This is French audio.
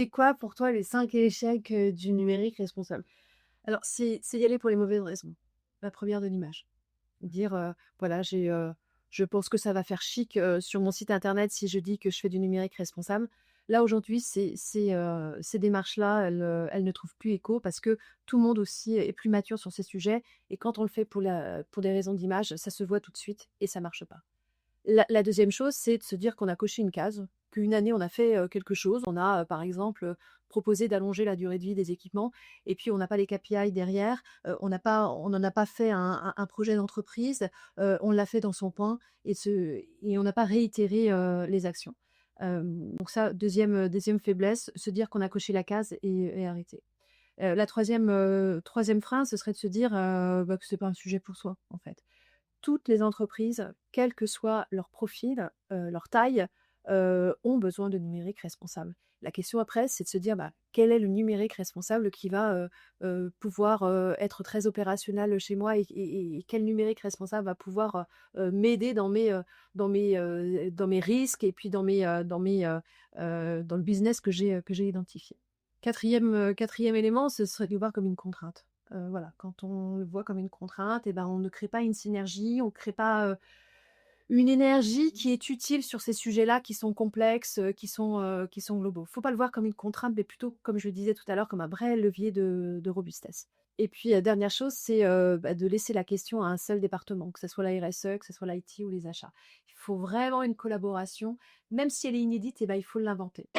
C'est quoi pour toi les 5 échecs, du numérique responsable? Alors c'est y aller pour les mauvaises raisons. La première de l'image. Dire, voilà, je pense que ça va faire chic, sur mon site internet si je dis que je fais du numérique responsable. Là, aujourd'hui, ces démarches-là, elles ne trouvent plus écho parce que tout le monde aussi est plus mature sur ces sujets et quand on le fait pour des raisons d'image, ça se voit tout de suite et ça marche pas. La 2e chose, c'est de se dire qu'on a coché une case, qu'une année on a fait, quelque chose. On a, par exemple, proposé d'allonger la durée de vie des équipements et puis on n'a pas les KPI derrière, on n'en a pas fait un projet d'entreprise, on l'a fait dans son coin et on n'a pas réitéré, les actions. Donc ça, 2e faiblesse, se dire qu'on a coché la case et arrêter. La 3e frein, ce serait de se dire, que c'est pas un sujet pour soi, en fait. Toutes les entreprises, quel que soit leur profil, leur taille, ont besoin de numérique responsable. La question après, c'est de se dire, bah, quel est le numérique responsable qui va, pouvoir, être très opérationnel chez moi et quel numérique responsable va pouvoir, m'aider dans mes risques et puis dans le business que j'ai identifié. 4e élément, ce serait de le voir comme une contrainte. Voilà, quand on le voit comme une contrainte et ben, on ne crée pas une synergie, on ne crée pas, une énergie qui est utile sur ces sujets-là qui sont complexes, qui sont globaux. Faut pas le voir comme une contrainte, mais plutôt, comme je le disais tout à l'heure, comme un vrai levier de robustesse. Et puis, dernière chose, c'est, de laisser la question à un seul département, que ça soit la RSE, que ça soit l'IT ou les achats. Il faut vraiment une collaboration, même si elle est inédite et ben, il faut l'inventer.